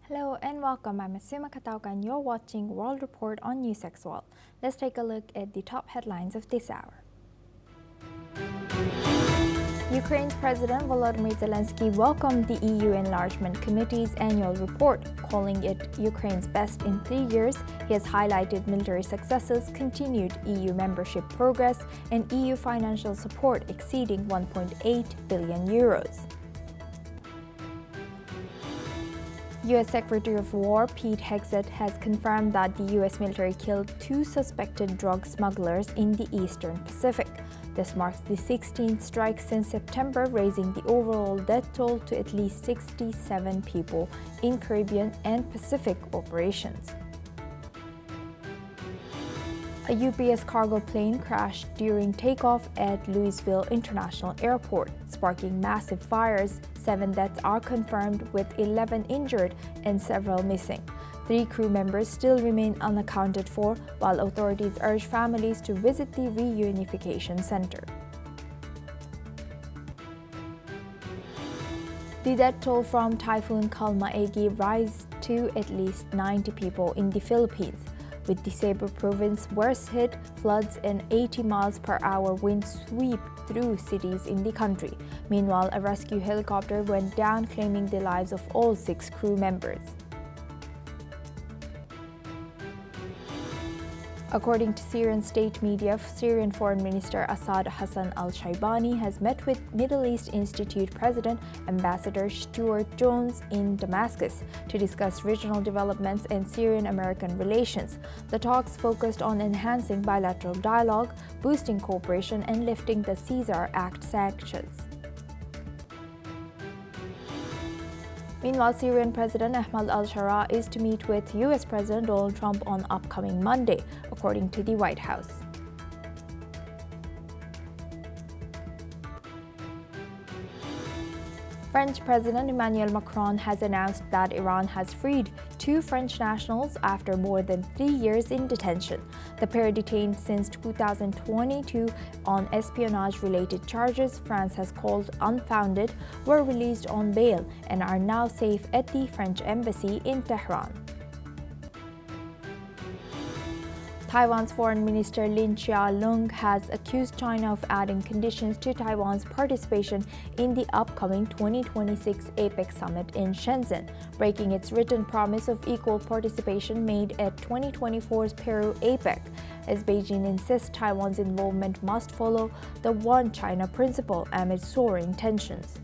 Hello and welcome. I'm Asuma Katauka and you're watching World Report on NewsX World. Let's take a look at the top headlines of this hour. Ukraine's President Volodymyr Zelensky welcomed the EU Enlargement Committee's annual report, calling it Ukraine's best in 3 years. He has highlighted military successes, continued EU membership progress, and EU financial support exceeding €1.8 billion. U.S. Secretary of War Pete Hegseth has confirmed that the U.S. military killed 2 suspected drug smugglers in the Eastern Pacific. This marks the 16th strike since September, raising the overall death toll to at least 67 people in Caribbean and Pacific operations. A UPS cargo plane crashed during takeoff at Louisville International Airport, sparking massive fires. 7 deaths are confirmed, with 11 injured and several missing. 3 crew members still remain unaccounted for, while authorities urge families to visit the reunification center. The death toll from Typhoon Kalma-Egi rises to at least 90 people in the Philippines, with the Cebu province worst hit. Floods and 80 miles per hour winds sweep through cities in the country. Meanwhile, a rescue helicopter went down, claiming the lives of all 6 crew members. According to Syrian state media, Syrian Foreign Minister Assad Hassan al-Shaibani has met with Middle East Institute President Ambassador Stuart Jones in Damascus to discuss regional developments and Syrian-American relations. The talks focused on enhancing bilateral dialogue, boosting cooperation, and lifting the Caesar Act sanctions. Meanwhile, Syrian President Ahmad al-Shara is to meet with U.S. President Donald Trump on upcoming Monday, according to the White House. French President Emmanuel Macron has announced that Iran has freed 2 French nationals after more than 3 years in detention. The pair, detained since 2022 on espionage-related charges France has called unfounded, were released on bail and are now safe at the French embassy in Tehran. Taiwan's Foreign Minister Lin Chia-lung has accused China of adding conditions to Taiwan's participation in the upcoming 2026 APEC summit in Shenzhen, breaking its written promise of equal participation made at 2024's Peru APEC, as Beijing insists Taiwan's involvement must follow the One China principle amid soaring tensions.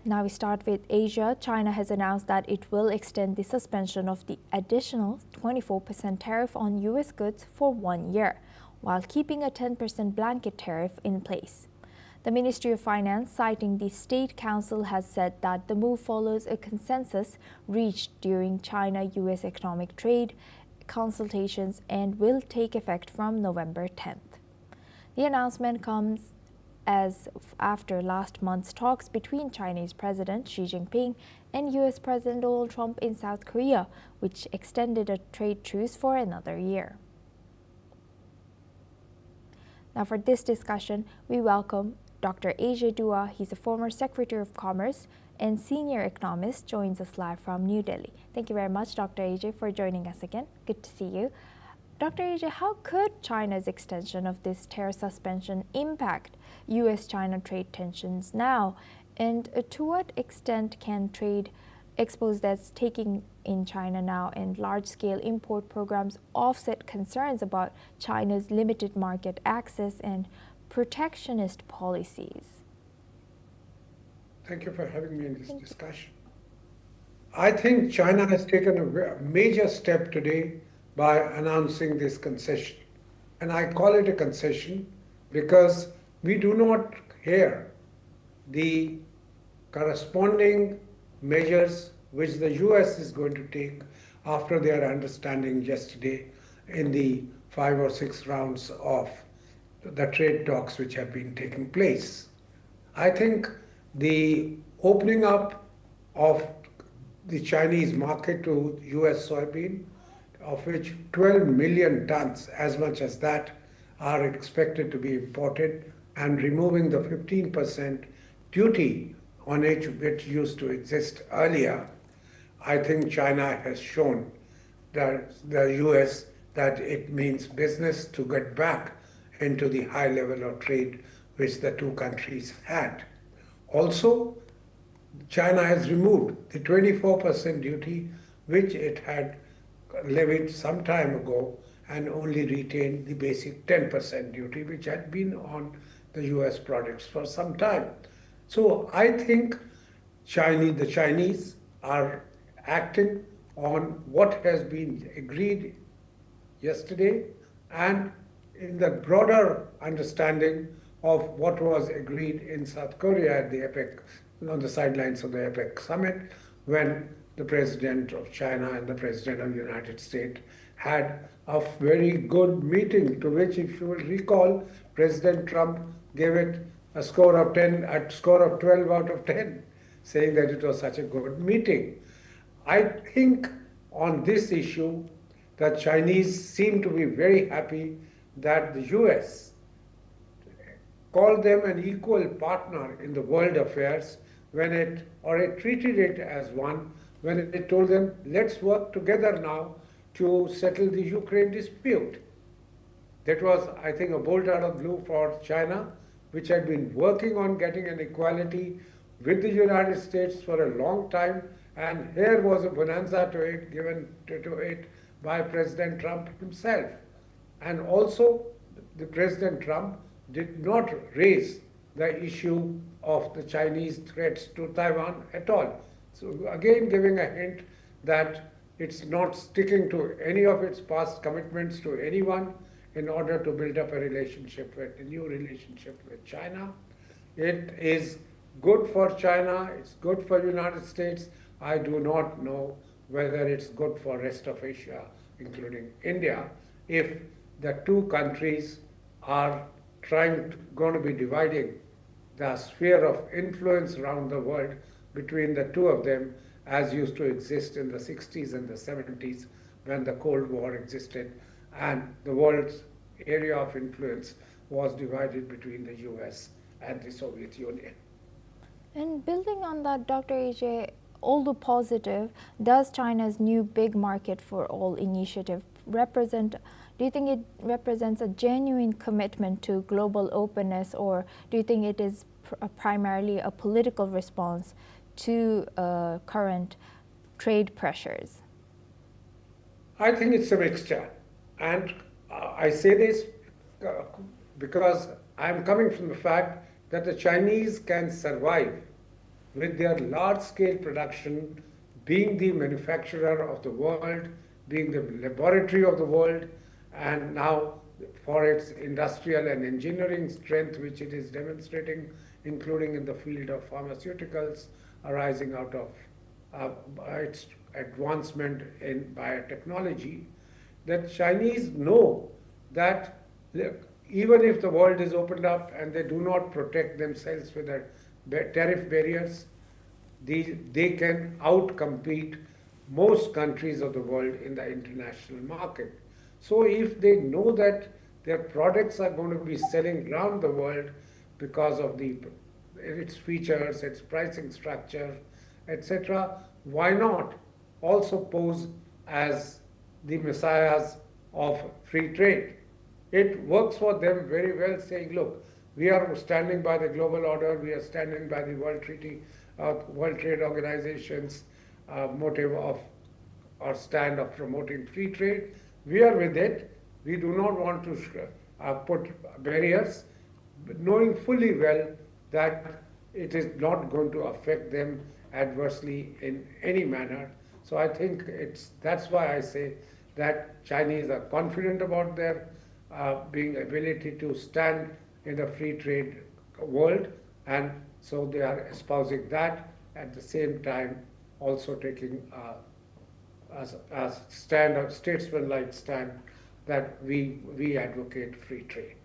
Now we start with Asia. China has announced that it will extend the suspension of the additional 24% tariff on U.S. goods for 1 year, while keeping a 10% blanket tariff in place. The Ministry of Finance, citing the State Council, has said that the move follows a consensus reached during China-U.S. economic trade consultations and will take effect from November 10th. The announcement comes as after last month's talks between Chinese President Xi Jinping and U.S. President Donald Trump in South Korea, which extended a trade truce for another year. Now for this discussion, we welcome Dr. Ajay Dua. He's a former Secretary of Commerce and senior economist, joins us live from New Delhi. Thank you very much, Dr. Ajay, for joining us again. Good to see you. Dr. Ajay, how could China's extension of this tariff suspension impact U.S.-China trade tensions now? And to what extent can trade exposed that's taking in China now and large-scale import programs offset concerns about China's limited market access and protectionist policies? Thank you for having me in this discussion. I think China has taken a major step today by announcing this concession. And I call it a concession because we do not hear the corresponding measures which the US is going to take after their understanding yesterday in the 5 or 6 rounds of the trade talks which have been taking place. I think the opening up of the Chinese market to US soybean, of which 12 million tons, as much as that, are expected to be imported, and removing the 15% duty on it which used to exist earlier, I think China has shown the US that it means business to get back into the high level of trade which the two countries had. Also, China has removed the 24% duty which it had levied some time ago and only retained the basic 10% duty which had been on the US products for some time. So I think the Chinese are acting on what has been agreed yesterday and in the broader understanding of what was agreed in South Korea at the APEC, on the sidelines of the APEC summit, when the president of China and the president of the United States had a very good meeting, to which, if you will recall, President Trump gave it a score of 12 out of 10, saying that it was such a good meeting. I think on this issue, the Chinese seem to be very happy that the US called them an equal partner in the world affairs when it treated it as one, when it told them, let's work together now to settle the Ukraine dispute. That was, I think, a bolt out of blue for China, which had been working on getting an equality with the United States for a long time, and here was a bonanza to it, given to it by President Trump himself. And also, the President Trump did not raise the issue of the Chinese threats to Taiwan at all. So again, giving a hint that it's not sticking to any of its past commitments to anyone in order to build up a new relationship with China. It is good for China, it's good for the United States. I do not know whether it's good for rest of Asia, including India, if the two countries are going to be dividing the sphere of influence around the world between the two of them, as used to exist in the 60s and the 70s when the Cold War existed, and the world's area of influence was divided between the US and the Soviet Union. And building on that, Dr. AJ, although positive, does China's new big market for all initiative do you think it represents a genuine commitment to global openness, or do you think it is primarily a political response to current trade pressures? I think it's a mixture. And I say this because I'm coming from the fact that the Chinese can survive with their large-scale production, being the manufacturer of the world, being the laboratory of the world, and now for its industrial and engineering strength, which it is demonstrating, including in the field of pharmaceuticals, arising out of its advancement in biotechnology, that Chinese know that even if the world is opened up and they do not protect themselves with their tariff barriers, they can outcompete most countries of the world in the international market. So if they know that their products are going to be selling around the world because of its features, its pricing structure, etc., why not also pose as the messiahs of free trade? It works for them very well, saying, look, we are standing by the global order, we are standing by the World Trade Organization's motive of or stand of promoting free trade. We are with it. We do not want to put barriers, but knowing fully well that it is not going to affect them adversely in any manner. So I think that's why I say that Chinese are confident about their ability to stand in the free trade world, and so they are espousing that, at the same time also taking a statesman-like stand that we advocate free trade.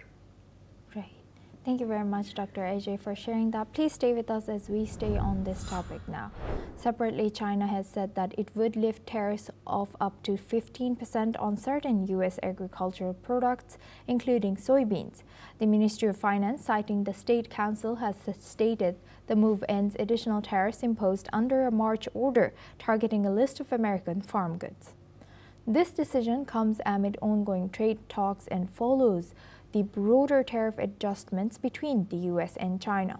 Right. Thank you very much, Dr. AJ, for sharing that. Please stay with us as we stay on this topic now. Separately, China has said that it would lift tariffs of up to 15% on certain U.S. agricultural products, including soybeans. The Ministry of Finance, citing the State Council, has stated the move ends additional tariffs imposed under a March order targeting a list of American farm goods. This decision comes amid ongoing trade talks and follows the broader tariff adjustments between the U.S. and China,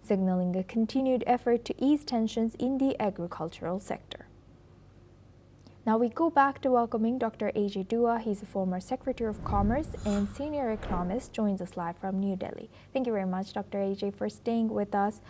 signaling a continued effort to ease tensions in the agricultural sector. Now we go back to welcoming Dr. AJ Dua. He's a former Secretary of Commerce and senior economist, joins us live from New Delhi. Thank you very much, Dr. AJ, for staying with us.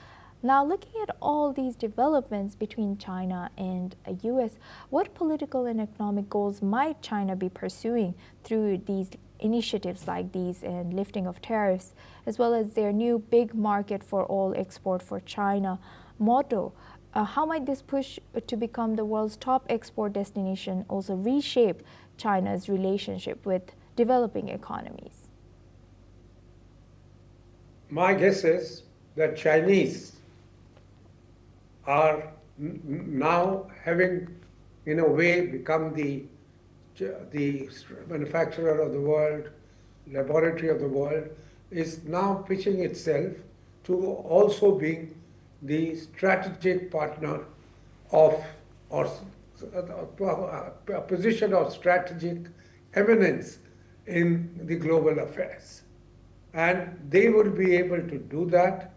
Now, looking at all these developments between China and the U.S., what political and economic goals might China be pursuing through these initiatives like these and lifting of tariffs, as well as their new big market for all export for China motto? How might this push to become the world's top export destination also reshape China's relationship with developing economies? My guess is that Chinese are now having, in a way, become the manufacturer of the world, laboratory of the world, is now pitching itself to also being the strategic partner of, or a position of strategic eminence in the global affairs. And they would be able to do that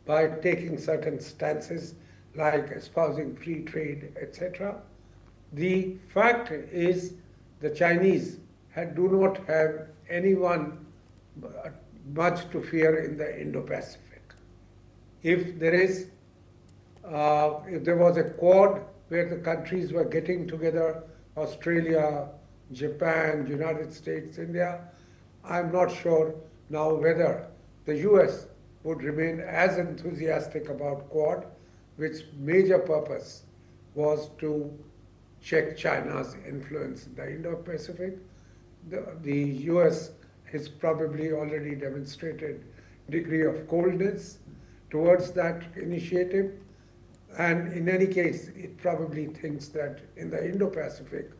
by taking certain stances like espousing free trade, etc. The fact is the Chinese do not have anyone much to fear in the Indo-Pacific. If there was a quad where the countries were getting together, Australia, Japan, United States, India, I'm not sure now whether the US would remain as enthusiastic about quad, which major purpose was to check China's influence in the Indo-Pacific. The US has probably already demonstrated degree of coldness towards that initiative. And in any case, it probably thinks that in the Indo-Pacific,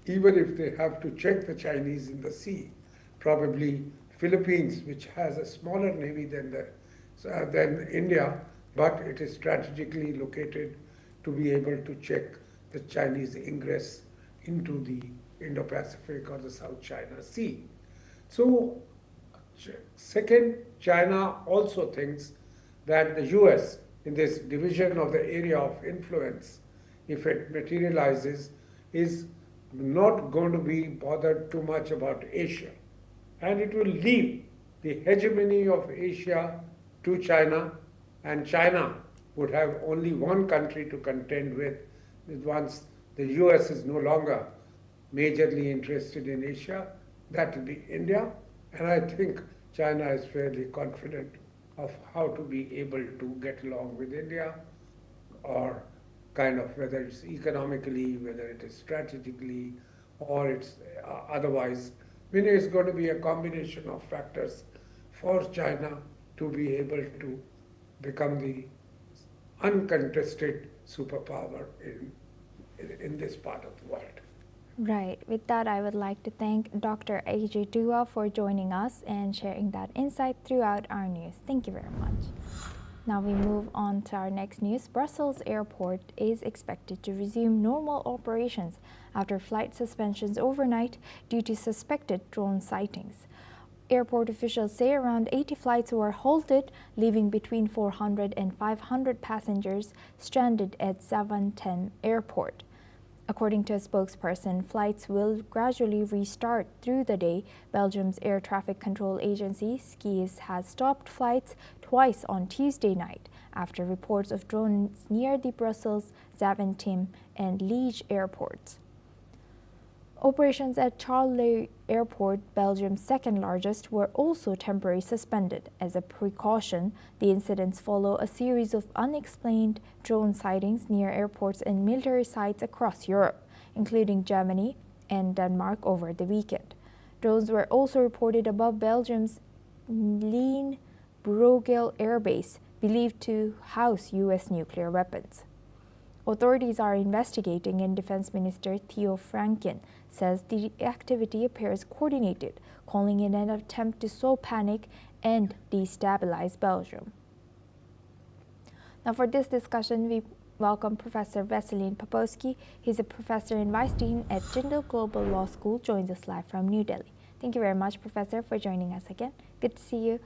even if they have to check the Chinese in the sea, probably Philippines, which has a smaller navy than India, but it is strategically located to be able to check the Chinese ingress into the Indo-Pacific or the South China Sea. So, second, China also thinks that the US, in this division of the area of influence, if it materializes, is not going to be bothered too much about Asia. And it will leave the hegemony of Asia to China, and China would have only one country to contend with once the US is no longer majorly interested in Asia. That will be India. And I think China is fairly confident of how to be able to get along with India, or kind of whether it's economically, whether it is strategically, or it's otherwise. It's going to be a combination of factors for China to be able to become the uncontested superpower in this part of the world. Right. With that, I would like to thank Dr. AJ Dua for joining us and sharing that insight throughout our news. Thank you very much. Now we move on to our next news. Brussels airport is expected to resume normal operations after flight suspensions overnight due to suspected drone sightings. Airport officials say around 80 flights were halted, leaving between 400 and 500 passengers stranded at Zaventem Airport. According to a spokesperson, flights will gradually restart through the day. Belgium's air traffic control agency, SKIS, has stopped flights twice on Tuesday night after reports of drones near the Brussels, Zaventem, and Liège airports. Operations at Charleroi Airport, Belgium's second largest, were also temporarily suspended. As a precaution, the incidents follow a series of unexplained drone sightings near airports and military sites across Europe, including Germany and Denmark over the weekend. Drones were also reported above Belgium's Liège Brogel Air Base, believed to house U.S. nuclear weapons. Authorities are investigating, and Defense Minister Theo Franken says the activity appears coordinated, calling it an attempt to sow panic and destabilize Belgium. Now, for this discussion, we welcome Professor Vasilin Popovsky. He's a professor and vice dean at Jindal Global Law School, joins us live from New Delhi. Thank you very much, Professor, for joining us again. Good to see you.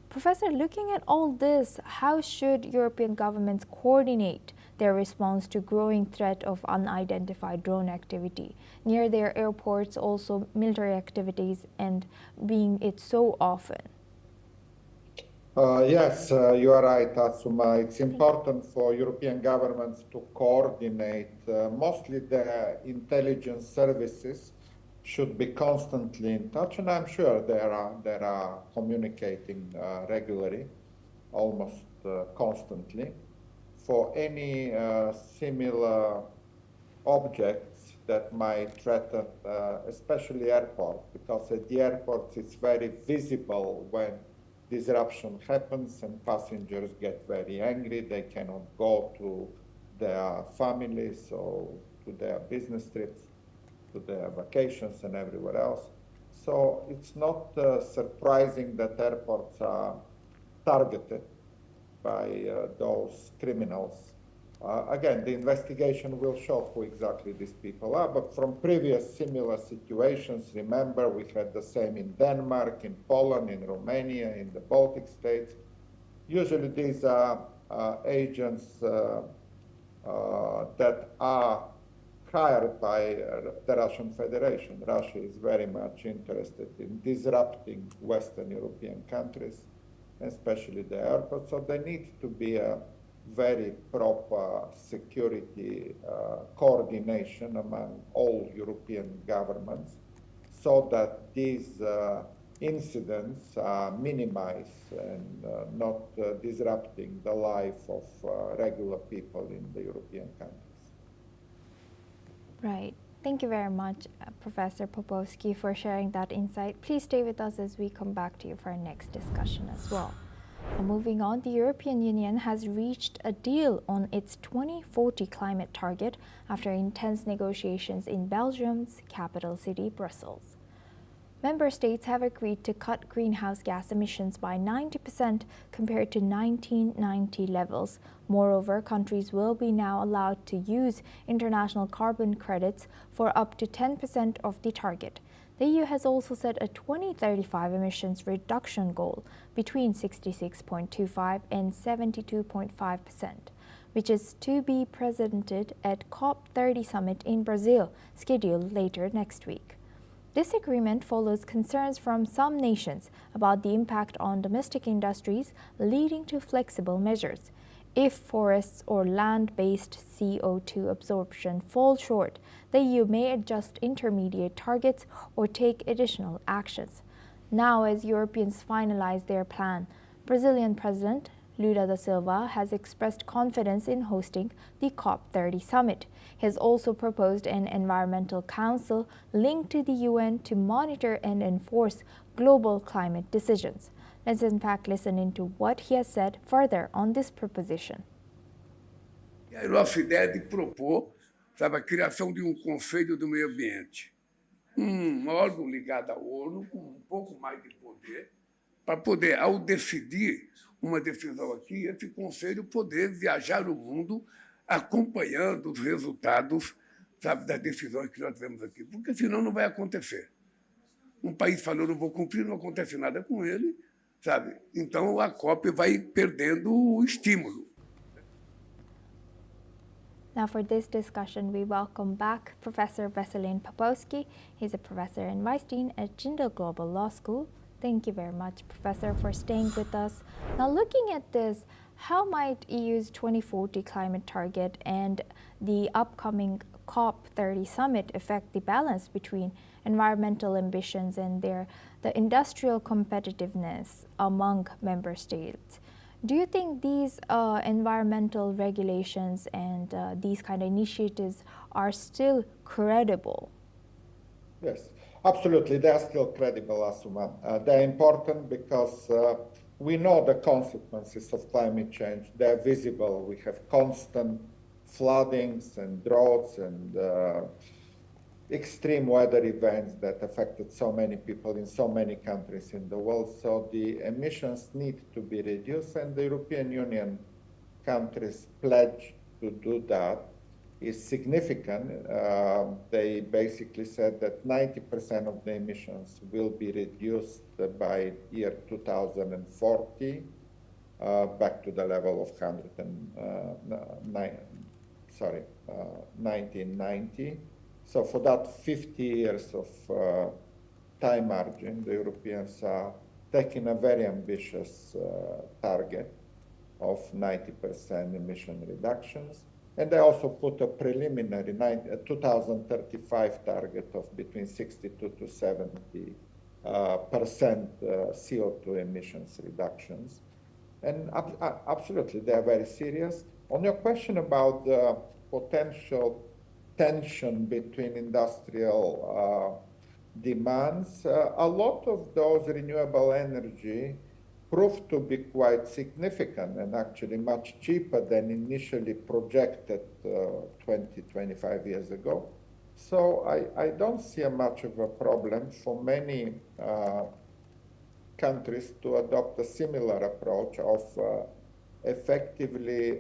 Professor, looking at all this, how should European governments coordinate their response to growing threat of unidentified drone activity near their airports, also military activities, and being it so often? Yes, you are right, Asuma. It's important for European governments to coordinate. Mostly the intelligence services should be constantly in touch, and I'm sure they are communicating regularly, almost constantly, for any similar objects that might threaten, especially airports, because at the airports it's very visible when disruption happens and passengers get very angry. They cannot go to their families or to their business trips, to their vacations and everywhere else. So it's not surprising that airports are targeted by those criminals. Again, the investigation will show who exactly these people are, but from previous similar situations, remember, we had the same in Denmark, in Poland, in Romania, in the Baltic states. Usually these are agents that are hired by the Russian Federation. Russia is very much interested in disrupting Western European countries, especially the airports, so there needs to be a very proper security coordination among all European governments so that these incidents are minimized and not disrupting the life of regular people in the European countries. Right. Thank you very much, Professor Popovsky, for sharing that insight. Please stay with us as we come back to you for our next discussion as well. Now, moving on, the European Union has reached a deal on its 2040 climate target after intense negotiations in Belgium's capital city, Brussels. Member states have agreed to cut greenhouse gas emissions by 90% compared to 1990 levels. Moreover, countries will be now allowed to use international carbon credits for up to 10% of the target. The EU has also set a 2035 emissions reduction goal between 66.25 and 72.5%, which is to be presented at COP30 summit in Brazil, scheduled later next week. This agreement follows concerns from some nations about the impact on domestic industries, leading to flexible measures. If forests or land-based CO2 absorption fall short, the EU may adjust intermediate targets or take additional actions. Now, as Europeans finalize their plan, Brazilian President Lula da Silva has expressed confidence in hosting the COP30 summit. He has also proposed an environmental council linked to the UN to monitor and enforce global climate decisions. Let's in fact listen into what he has said further on this proposition. A nossa ideia de propor, sabe, a criação de Conselho do Meio Ambiente, órgão ligado à ONU com um pouco mais de poder, para poder, ao decidir uma decisão aqui, esse conselho poder viajar o mundo acompanhando os resultados, sabe, das decisões que nós temos aqui, porque senão não vai acontecer. Um país falou, não vou cumprir, não acontece nada com ele, sabe? Então a COP vai perdendo o estímulo. Now, for this discussion, we welcome back Professor Vasilin Popovsky. He's a professor and vice dean at Jindal Global Law School. Thank you very much, Professor, for staying with us. Now, looking at this, how might EU's 2040 climate target and the upcoming COP30 summit affect the balance between environmental ambitions and the industrial competitiveness among member states? Do you think these environmental regulations and these kind of initiatives are still credible? Yes, absolutely. They are still credible, Asuma. They're important because we know the consequences of climate change. They're visible. We have constant floodings and droughts and extreme weather events that affected so many people in so many countries in the world. So the emissions need to be reduced, and the European Union countries pledge to do that is significant. They basically said that 90% of the emissions will be reduced by year 2040, back to the level of 1990. So for that 50 years of time margin, the Europeans are taking a very ambitious target of 90% emission reductions. And they also put a preliminary 2035 target of between 62 to 70% CO2 emissions reductions. And absolutely, they are very serious. On your question about the potential tension between industrial demands, a lot of those renewable energy proved to be quite significant and actually much cheaper than initially projected 20, 25 years ago. So I don't see much of a problem for many countries to adopt a similar approach of effectively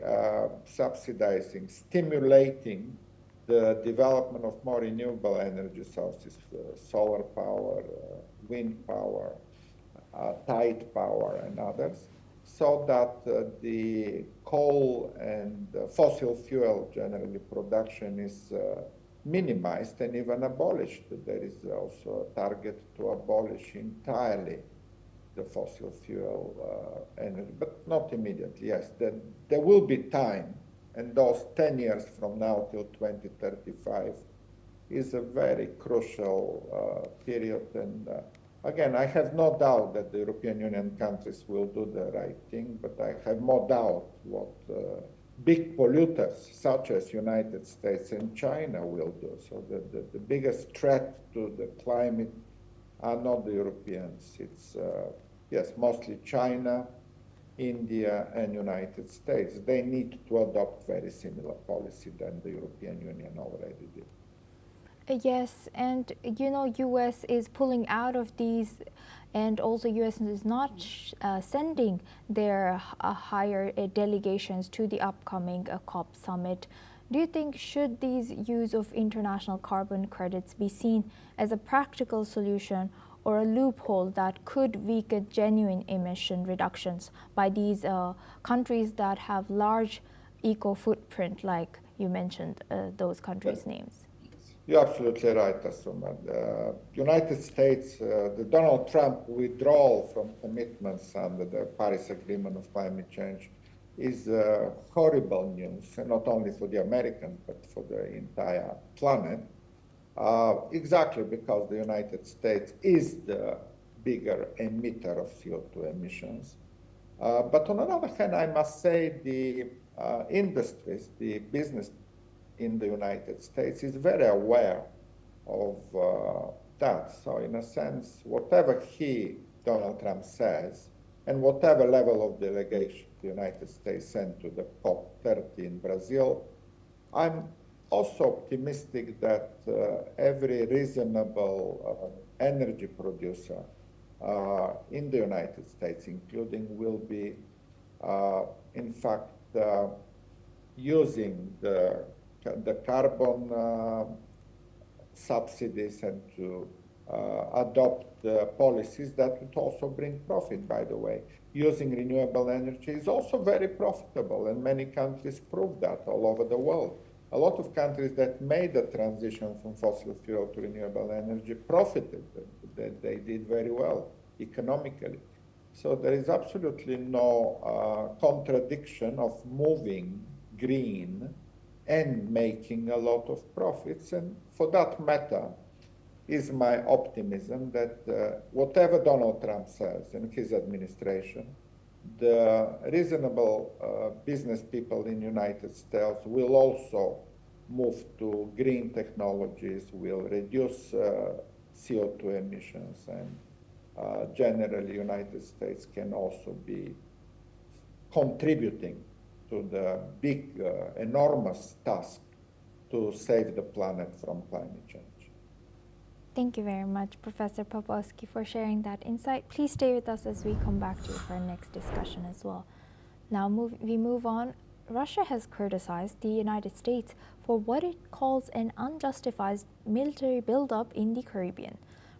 subsidizing, stimulating the development of more renewable energy sources, solar power, wind power, tide power, and others, so that the coal and fossil fuel generally production is minimized and even abolished. There is also a target to abolish entirely the fossil fuel energy, but not immediately. Yes, there will be time, and those 10 years from now till 2035 is a very crucial period. And again, I have no doubt that the European Union countries will do the right thing, but I have more doubt what big polluters such as United States and China will do. So the biggest threat to the climate are not the Europeans. It's, yes, mostly China, India, and United States. They need to adopt very similar policy than the European Union already did. Yes, and you know, US is pulling out of these, and also US is not sending their higher delegations to the upcoming COP summit. Do you think should these use of international carbon credits be seen as a practical solution or a loophole that could weaken genuine emission reductions by these countries that have large eco footprint, like you mentioned those countries' names? You're absolutely right, Asuma. The United States, the Donald Trump withdrawal from commitments under the Paris Agreement of climate change is horrible news, and not only for the Americans, but for the entire planet. Exactly because the United States is the bigger emitter of CO2 emissions. But on the other hand, I must say the industries, the business in the United States is very aware of that. So in a sense, whatever Donald Trump says, and whatever level of delegation the United States sent to the COP30 in Brazil, I'm also optimistic that every reasonable energy producer in the United States, including, will be, in fact, using the carbon subsidies and to adopt policies that would also bring profit, by the way. Using renewable energy is also very profitable, and many countries prove that all over the world. A lot of countries that made the transition from fossil fuel to renewable energy profited. They did very well economically. So there is absolutely no contradiction of moving green and making a lot of profits. And for that matter, is my optimism that whatever Donald Trump says in his administration, the reasonable business people in the United States will also move to green technologies, will reduce CO2 emissions, and generally United States can also be contributing to the big, enormous task to save the planet from climate change. Thank you very much, Professor Popowski, for sharing that insight. Please stay with us as we come back to you for our next discussion as well. Now we move on. Russia has criticized the United States for what it calls an unjustified military buildup in the Caribbean.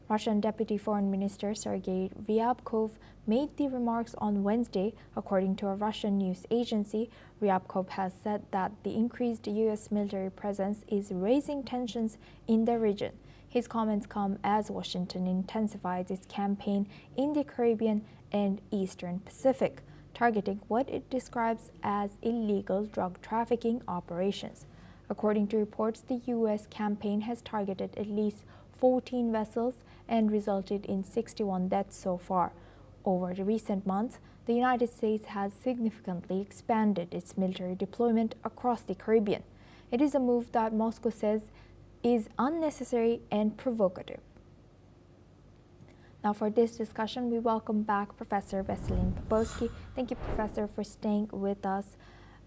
Russian Deputy Foreign Minister Sergei Ryabkov made the remarks on Wednesday. According to a Russian news agency, Ryabkov has said that the increased U.S. military presence is raising tensions in the region. His comments come as Washington intensifies its campaign in the Caribbean and Eastern Pacific, targeting what it describes as illegal drug trafficking operations. According to reports, the U.S. campaign has targeted at least 14 vessels and resulted in 61 deaths so far. Over the recent months, the United States has significantly expanded its military deployment across the Caribbean. It is a move that Moscow says is unnecessary and provocative. Now for this discussion, we welcome back Professor Veselin Popowski. Thank you, Professor, for staying with us.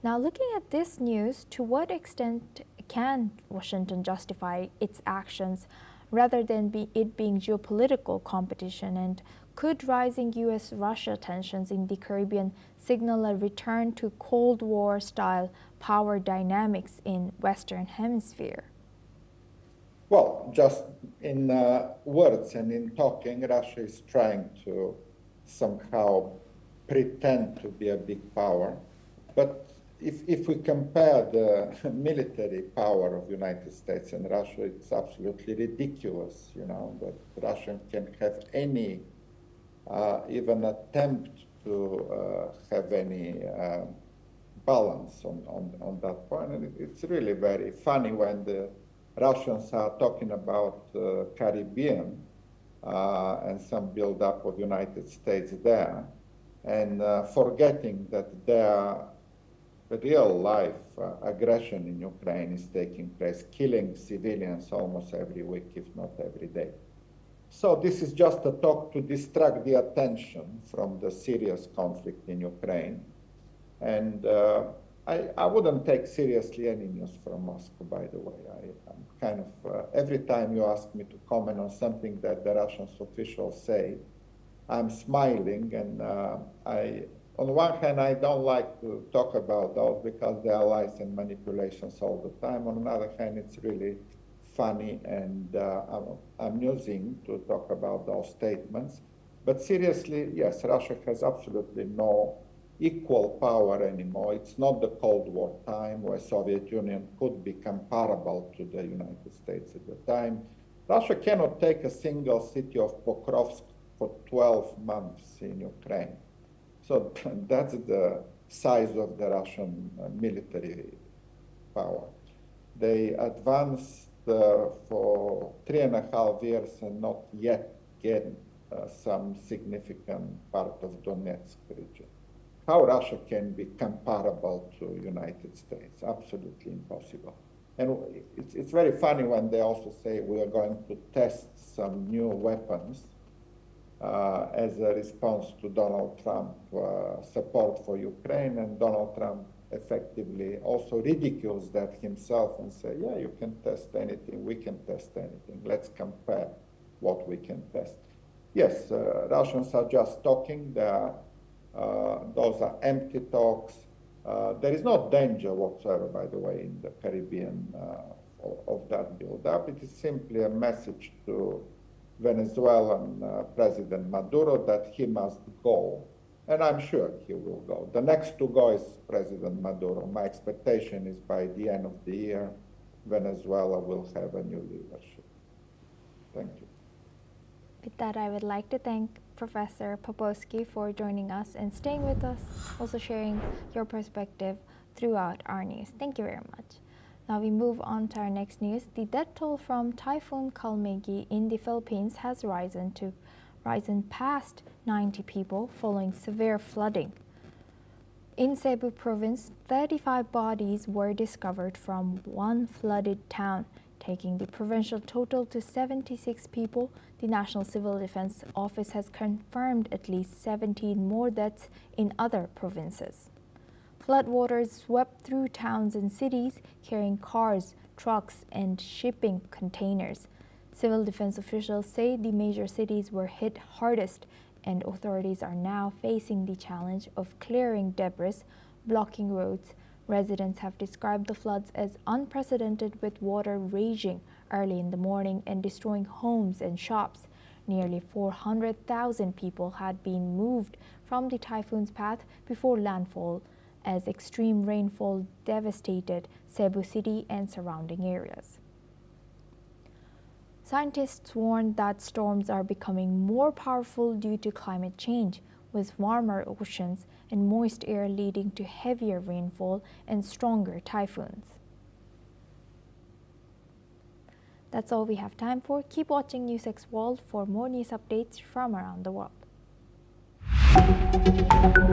Now looking at this news, to what extent can Washington justify its actions rather than it being geopolitical competition, and could rising U.S.-Russia tensions in the Caribbean signal a return to Cold War-style power dynamics in Western Hemisphere? Well, just in words and in talking, Russia is trying to somehow pretend to be a big power. But if we compare the military power of United States and Russia, it's absolutely ridiculous, that Russia can have any, even attempt to have any balance on that point. And it's really very funny when the Russians are talking about Caribbean and some build-up of United States there, and forgetting that their real-life aggression in Ukraine is taking place, killing civilians almost every week, if not every day. So this is just a talk to distract the attention from the serious conflict in Ukraine. And I wouldn't take seriously any news from Moscow, by the way. I'm kind of, every time you ask me to comment on something that the Russian officials say, I'm smiling, and on one hand, I don't like to talk about those because they are lies and manipulations all the time. On the other hand, it's really funny and amusing to talk about those statements. But seriously, yes, Russia has absolutely no equal power anymore. It's not the Cold War time where Soviet Union could be comparable to the United States at the time. Russia cannot take a single city of Pokrovsk for 12 months in Ukraine. So that's the size of the Russian military power. They advanced for 3.5 years and not yet gained some significant part of Donetsk region. How Russia can be comparable to United States? Absolutely impossible. And it's very funny when they also say we are going to test some new weapons as a response to Donald Trump support for Ukraine, and Donald Trump effectively also ridicules that himself and say, yeah, you can test anything, we can test anything, let's compare what we can test. Yes, Russians are just talking, those are empty talks. There is no danger whatsoever, by the way, in the Caribbean of that build-up. It is simply a message to Venezuelan President Maduro that he must go, and I'm sure he will go. The next to go is President Maduro. My expectation is by the end of the year, Venezuela will have a new leadership. Thank you. With that, I would like to thank Professor Popowski for joining us and staying with us, also sharing your perspective throughout our news. Thank you very much. Now we move on to our next news. The death toll from Typhoon Kalmegi in the Philippines has risen past 90 people following severe flooding. In Cebu province, 35 bodies were discovered from one flooded town. taking the provincial total to 76 people. The National Civil Defense Office has confirmed at least 17 more deaths in other provinces. Floodwaters swept through towns and cities, carrying cars, trucks, and shipping containers. Civil defense officials say the major cities were hit hardest, and authorities are now facing the challenge of clearing debris, blocking roads. Residents have described the floods as unprecedented, with water raging early in the morning and destroying homes and shops. Nearly 400,000 people had been moved from the typhoon's path before landfall, as extreme rainfall devastated Cebu City and surrounding areas. Scientists warned that storms are becoming more powerful due to climate change, with warmer oceans and moist air leading to heavier rainfall and stronger typhoons. That's all we have time for. Keep watching NewsX World for more news updates from around the world.